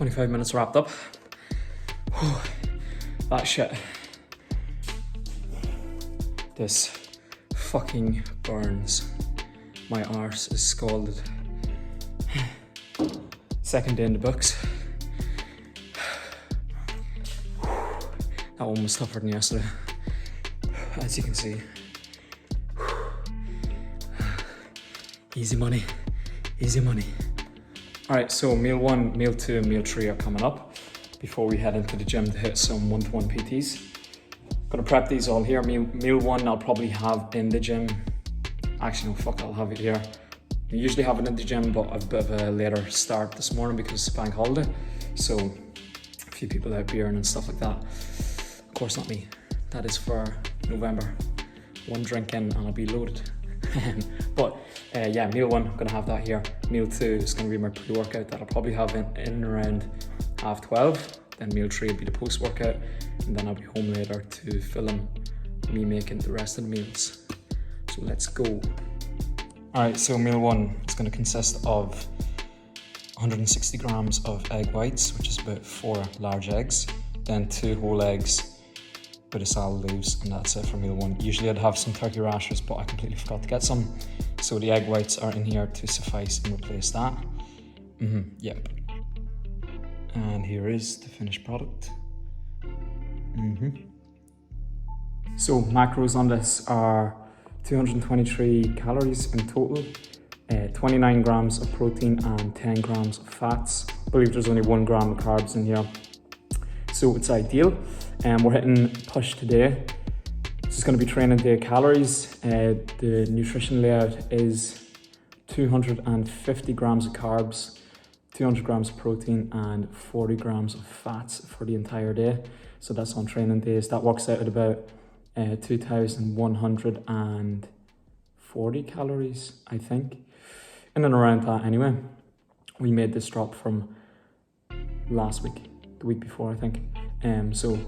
25 minutes wrapped up. Whew, that shit. This fucking burns. My arse is scalded. Second day in the books. That one was tougher than yesterday, as you can see. Easy money, easy money. All right, so meal 1, meal 2, and meal 3 are coming up before we head into the gym to hit some one-to-one PTs. Gonna prep these all here. Meal 1 I'll probably have in the gym. Actually, no, fuck, I'll have it here. I usually have it in the gym, but I've a bit of a later start this morning because it's bank holiday. So a few people out beering and stuff like that. Of course, not me. That is for November. One drink in and I'll be loaded. But yeah, meal 1, I'm gonna have that here. Meal 2 is gonna be my pre-workout that I'll probably have in around 12:30. Then meal 3 will be the post-workout, and then I'll be home later to film me making the rest of the meals. So let's go. All right, so meal 1 is gonna consist of 160 grams of egg whites, which is about 4 large eggs, then 2 whole eggs, bit of salad leaves, and that's it for meal 1. Usually I'd have some turkey rashers, but I completely forgot to get some. So the egg whites are in here to suffice and replace that. Yep. And here is the finished product. So macros on this are 223 calories in total, 29 grams of protein and 10 grams of fats. I believe there's only 1 gram of carbs in here. So it's ideal. And we're hitting push today. This is going to be training day calories. The nutrition layout is 250 grams of carbs, 200 grams of protein and 40 grams of fats for the entire day. So that's on training days. That works out at about 2,140 calories, I think. In and around that anyway. We made this drop from last week, the week before I think. So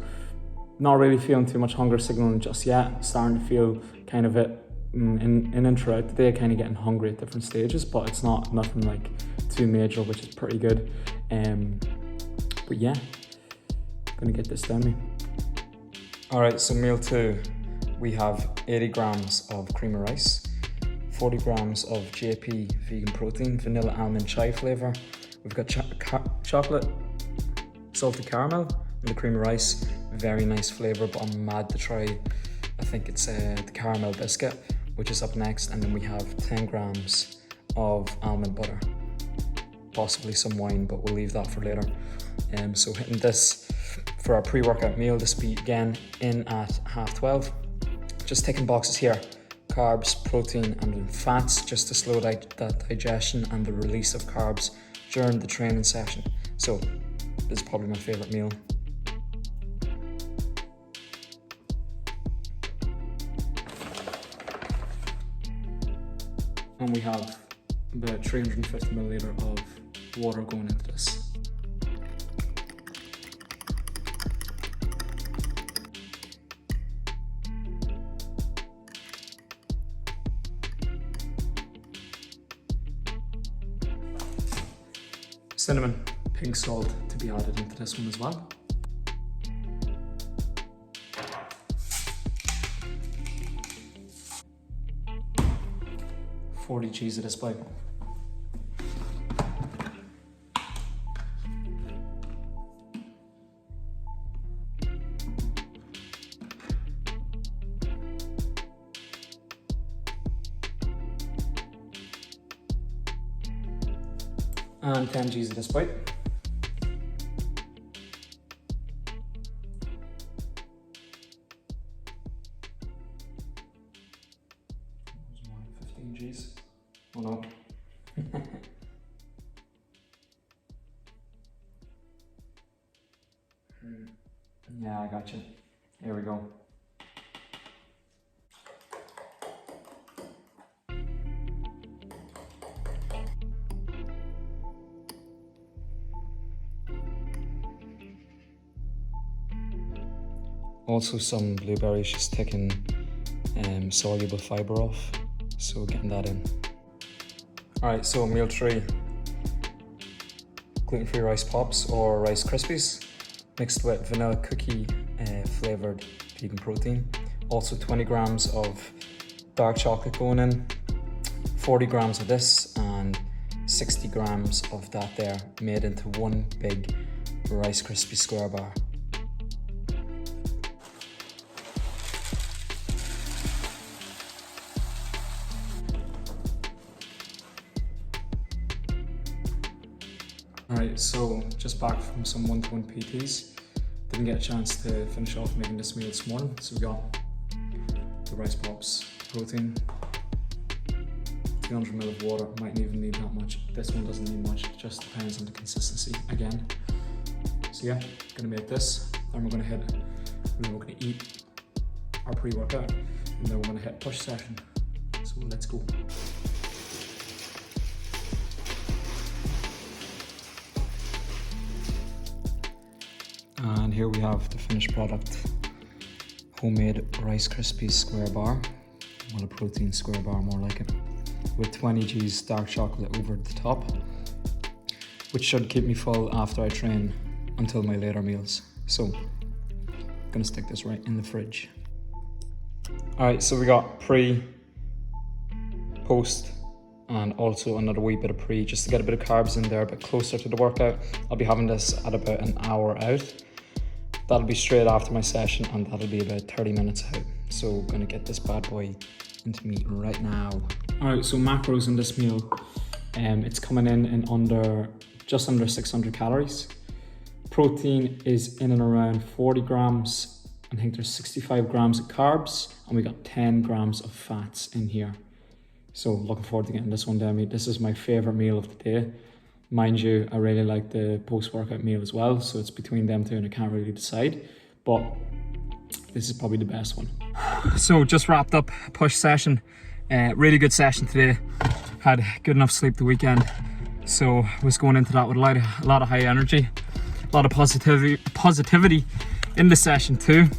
not really feeling too much hunger signaling just yet. Starting to feel kind of it in and throughout the day, kind of getting hungry at different stages, but it's nothing like too major, which is pretty good. But yeah, gonna get this done me. All right, so meal 2, we have 80 grams of cream of rice, 40 grams of JP vegan protein, vanilla almond chai flavor. We've got chocolate, salted caramel, and the cream of rice. Very nice flavor, but I'm mad to try, I think it's the caramel biscuit, which is up next. And then we have 10 grams of almond butter, possibly some wine, but we'll leave that for later. So hitting this for our pre-workout meal. This will be again in at 12:30. Just ticking boxes here: carbs, protein and then fats, just to slow that digestion and the release of carbs during the training session. So this is probably my favorite meal. And we have about 350 milliliter of water going into this. Cinnamon, pink salt to be added into this one as well. $40 G's of this bite. And 10 G's of this bite. There's more, 15 G's. Oh no. Yeah, I got you. Here we go. Also some blueberries, just taking soluble fibre off, so getting that in. Alright, so meal 3. gluten-free rice pops or Rice Krispies mixed with vanilla cookie flavored vegan protein. Also 20 grams of dark chocolate going in, 40 grams of this, and 60 grams of that there made into one big Rice Krispie square bar. Alright, so just back from some one-to-one PTs. Didn't get a chance to finish off making this meal this morning, so we got the rice pops, protein, 300 ml of water. Might even need that much. This one doesn't need much, it just depends on the consistency again. So yeah, gonna make this, then we're gonna eat our pre-workout, and then we're gonna hit push session. So let's go. And here we have the finished product. Homemade Rice Krispies square bar. Well, a protein square bar, more like it. With 20 G's dark chocolate over the top, which should keep me full after I train until my later meals. So, gonna stick this right in the fridge. Alright, so we got pre, post, and also another wee bit of pre, just to get a bit of carbs in there, a bit closer to the workout. I'll be having this at about an hour out. That'll be straight after my session, and that'll be about 30 minutes out. So gonna get this bad boy into me right now. Alright, so macros in this meal, it's coming in just under 600 calories. Protein is in and around 40 grams. I think there's 65 grams of carbs, and we got 10 grams of fats in here. So looking forward to getting this one down. This is my favorite meal of the day. Mind you, I really like the post-workout meal as well, so it's between them two and I can't really decide, but this is probably the best one. So just wrapped up push session. Really good session today. Had good enough sleep the weekend, so was going into that with a lot of high energy, a lot of positivity in the session too.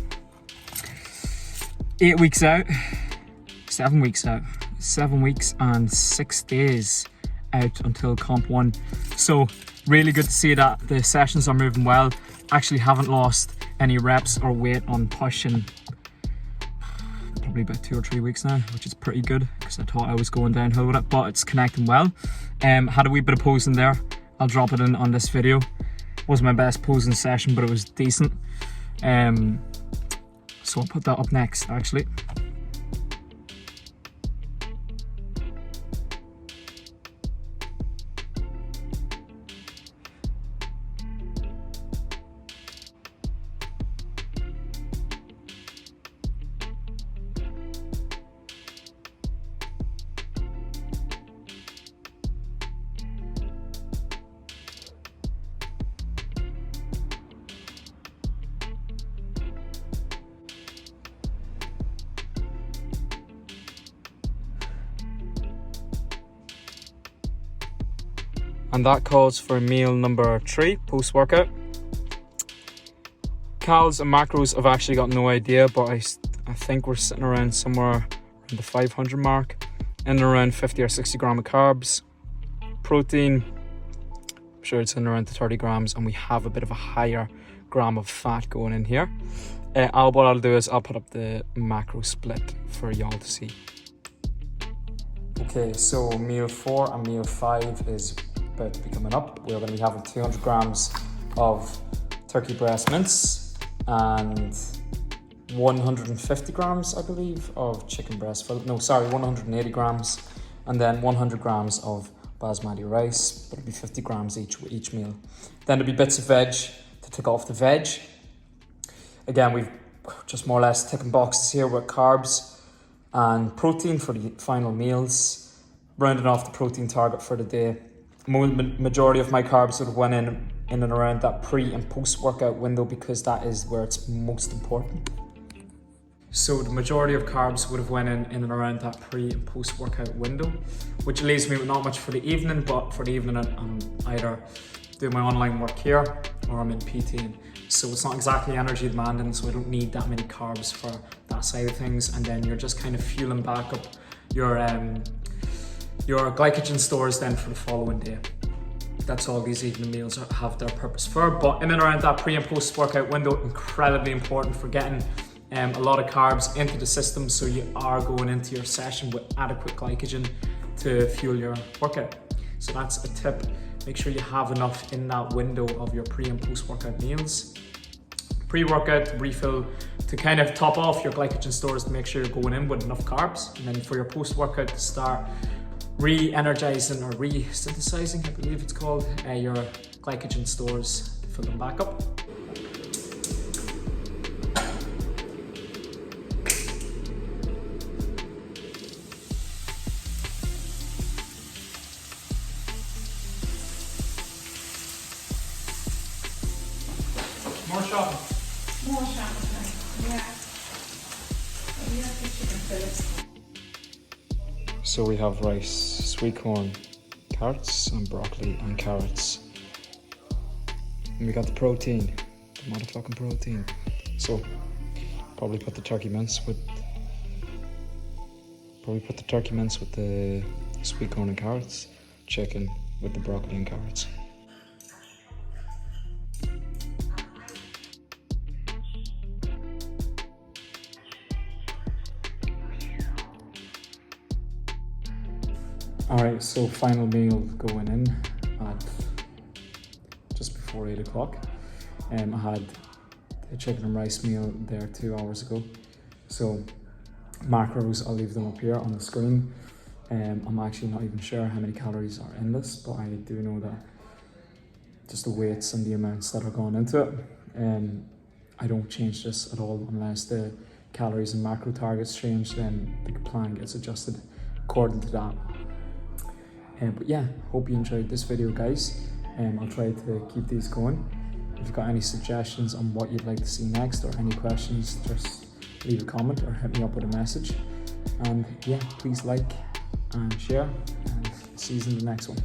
7 weeks out, 7 weeks and 6 days out until comp 1. So really good to see that the sessions are moving well. Actually haven't lost any reps or weight on push in probably about 2 or 3 weeks now, which is pretty good because I thought I was going downhill with it, but it's connecting well. Had a wee bit of posing there. I'll drop it in on this video. Wasn't my best posing session, but it was decent. So I'll put that up next actually. And that calls for meal number 3 post-workout. Calories and macros, I've actually got no idea, but I think we're sitting around somewhere around the 500 mark, and around 50 or 60 grams of carbs. Protein, I'm sure it's in around the 30 grams, and we have a bit of a higher gram of fat going in here. What I'll do is I'll put up the macro split for y'all to see. Okay, so meal 4 and meal 5 is about to be coming up. We're going to be having 200 grams of turkey breast mince and 150 grams, I believe, of chicken breast fillet. No, sorry, 180 grams, and then 100 grams of basmati rice. But it'll be 50 grams each meal. Then there'll be bits of veg to tick off the veg. Again, we've just more or less ticking boxes here with carbs and protein for the final meals. Rounding off the protein target for the day. Majority of my carbs would have went in and around that pre and post workout window because that is where it's most important. So the majority of carbs would have went in and around that pre and post workout window, which leaves me with not much for the evening, but for the evening I'm either doing my online work here or I'm in PTing. So it's not exactly energy demanding, so I don't need that many carbs for that side of things. And then you're just kind of fueling back up your glycogen stores then for the following day. That's all these evening meals have their purpose for. But in and around that pre and post workout window, incredibly important for getting a lot of carbs into the system, so you are going into your session with adequate glycogen to fuel your workout. So that's a tip. Make sure you have enough in that window of your pre and post workout meals. Pre-workout refill to kind of top off your glycogen stores to make sure you're going in with enough carbs, and then for your post-workout to start re-energizing or re-synthesizing, I believe it's called, your glycogen stores to fill them back up. More shopping. More shopping, yeah. We have the chicken fillets. So we have rice, sweet corn, carrots, and broccoli and carrots. And we got the protein, the motherfucking protein. So probably put the turkey mince with the sweet corn and carrots, chicken with the broccoli and carrots. Alright, so final meal going in at just before 8 o'clock. I had the chicken and rice meal there 2 hours ago. So macros, I'll leave them up here on the screen. I'm actually not even sure how many calories are in this, but I do know that just the weights and the amounts that are going into it. I don't change this at all unless the calories and macro targets change, then the plan gets adjusted according to that. But yeah, hope you enjoyed this video, guys. I'll try to keep these going. If you've got any suggestions on what you'd like to see next or any questions, just leave a comment or hit me up with a message. And yeah, please like and share, and see you in the next one.